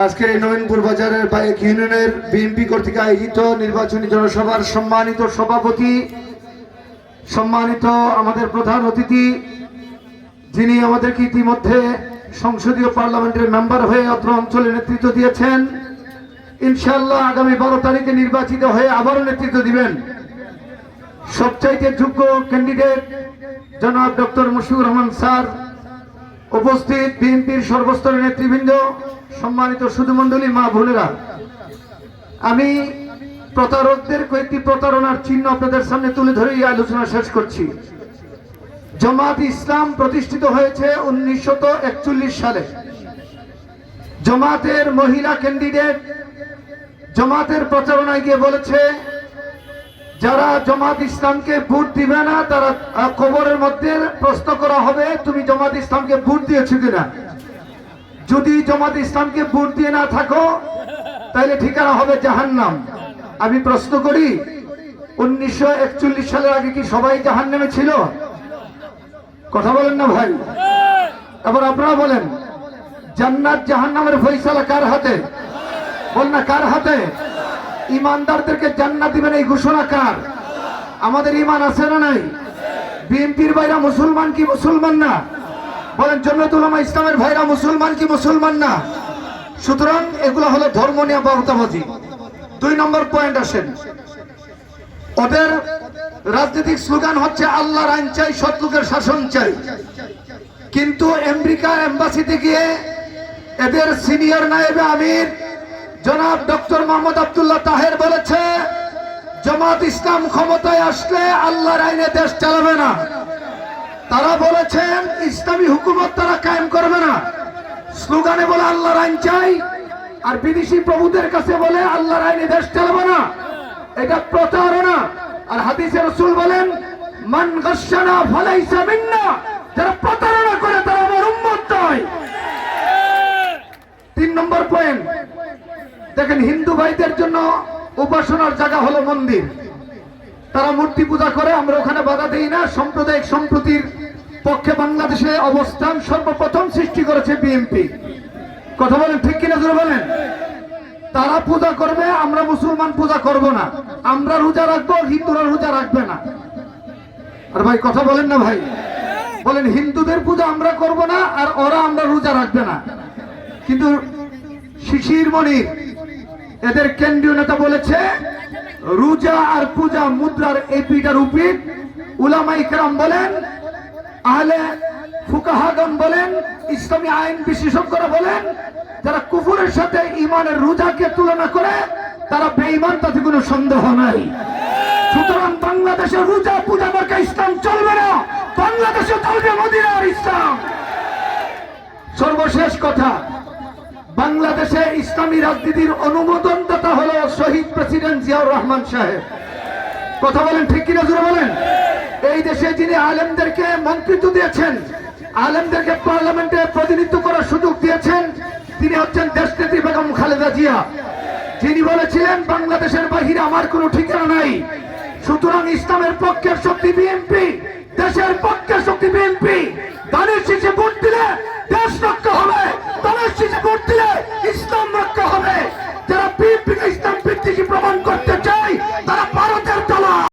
আজকের এই নবীনপুর বাজারের বাইক ইউনিয়নের বিএনপি কর্তৃক আয়োজিত নির্বাচনী জনসভার সম্মানিত সভাপতি, সম্মানিত আমাদের প্রধান অতিথি, যিনি আমাদেরকে ইতিমধ্যে সংসদীয় পার্লামেন্টের মেম্বার হয়ে অত্র অঞ্চলে নেতৃত্ব দিয়েছেন, ইনশাআল্লাহ আগামী 12 তারিখে নির্বাচিত হয়ে আবারও নেতৃত্ব দিবেন সবচাইতে যোগ্য ক্যান্ডিডেট জনাব ডক্টর মুশফিকুর রহমান স্যার, উপস্থিত বিএনপির সর্বস্তরের নেতৃবৃন্দ, সম্মানিত সুধীমণ্ডলী, মা বোনেরা, আমি প্রতারকদের কয়েকটি প্রতারণার চিহ্ন আপনাদের সামনে তুলে ধরে এই আলোচনা শেষ করছি। জামাত ইসলাম প্রতিষ্ঠিত হয়েছে 1941 সালে। জামাতের মহিলা ক্যান্ডিডেট জামাতের প্রচারণায় গিয়ে বলেছে, যারা জামাত ইসলামকে ভোট দিবে না তারা কবরের মধ্যে প্রশ্ন করা হবে তুমি জামাত ইসলামকে ভোট দিয়েছো কিনা। যদি জামাত ইসলামকে ভোট দিয়ে না থাকো তাহলে ঠিকানা হবে জাহান্নাম। আমি প্রশ্ন করি, 1941 সালের আগে কি সবাই জাহান্নামে ছিল? কথা বলেন না ভাই। এবার আপনারা বলেন, জান্নাত জাহান্নামের ফয়সালা কার হাতে? বল না, কার হাতে? ইমানদারদেরকে জান্নাত দিবেন এই ঘোষণা কার? আমাদের ইমান আছে না নাই? বিএনপির ভাইরা মুসলমান কি মুসলমান না? বলেন, জমিয়তুল উলামা ইসলামের ভাইরা মুসলমান কি মুসলমান না? সুতরাং এগুলো হলো ধর্ম নিয়ে বার্তাবাজি। 2 নম্বর পয়েন্ট আসেন, ওদের রাজনৈতিক স্লোগান হচ্ছে আল্লাহর আইন চাই, সৎ লোকের শাসন চাই। কিন্তু আমেরিকা এম্বাসিতে গিয়ে এদের সিনিয়র নায়েবে আমির জনাব ডক্টর মোহাম্মদ আব্দুল্লাহ তাহের বলেছে, জামাত ইসলাম ক্ষমতায় আসলে আল্লাহর আইনে দেশ চালাবে না। তারা বলেছেন ইসলামী হুকুমত তারা কায়েম করবে না। স্লোগানে বলে আল্লাহর আইন চাই, আর বিদেশি প্রভুদের কাছে বলে আল্লাহর আইনে দেশ চালাবে না। এটা প্রতারণা। আর হাদিসে রাসূল বলেন, মান গাশশানা ফালাইসা মিন্না, যারা প্রতারণা করে তারা আমার উম্মত নয়। 3 নম্বর পয়েন্ট দেখেন, হিন্দু ভাইদের জন্য উপাসনার জায়গা হলো মন্দির। তারা মূর্তি পূজা করে, আমরা ওখানে বাধা দেই না। সাম্প্রদায়িক সম্প্রীতির পক্ষে বাংলাদেশে অবস্থান সর্বপ্রথম সৃষ্টি করেছে বিএনপি। কথা বলেন, ঠিক কিনা জোরে বলেন। তারা পূজা করবে, আমরা মুসলমান পূজা করব না। আমরা রোজা রাখবো, হিন্দুরা রোজা রাখবে না। আর ভাই কথা বলেন না ভাই, বলেন হিন্দুদের পূজা আমরা করব না আর ওরা আমরা রোজা রাখবে না। কিন্তু শিশির মনির এদের কেন্দ্রীয় নেতা বলেছে, রোজা আর পূজা মুদ্রার এপিটার উপিট। উলামায়ে কেরাম বলেন, আহলে ফুকাহাগণ বলেন, ইসলামী আইন বিশেষজ্ঞরা বলেন, যারা কুফরের সাথে ইমানের রোজাকে তুলনা করে তারা বেঈমান, তাতে কোনো সন্দেহ নাই। সুতরাং বাংলাদেশে রোজা পূজা মার্কা ইসলাম চলবে না, বাংলাদেশে চলবে মদিনার ইসলাম। সর্বশেষ কথা, বাংলাদেশে ইসলামী রাজনীতির অনুমোদনদাতা হলো শহীদ প্রেসিডেন্ট জিয়াউর রহমান সাহেব। কথা বলেন, ঠিক কিনা জোরে বলেন। এই দেশে যিনি আলেমদেরকে মন্ত্রিত্ব দিয়েছেন, আলেমদেরকে পার্লামেন্টে প্রতিনিধিত্ব করার সুযোগ দিয়েছেন, তিনি হচ্ছেন দেশনেত্রী বেগম খালেদা জিয়া, যিনি বলেছিলেন বাংলাদেশের বাহিরে আমার কোনো ঠিকানা নাই। সুতরাং ইসলামের পক্ষের শক্তি বিএনপি,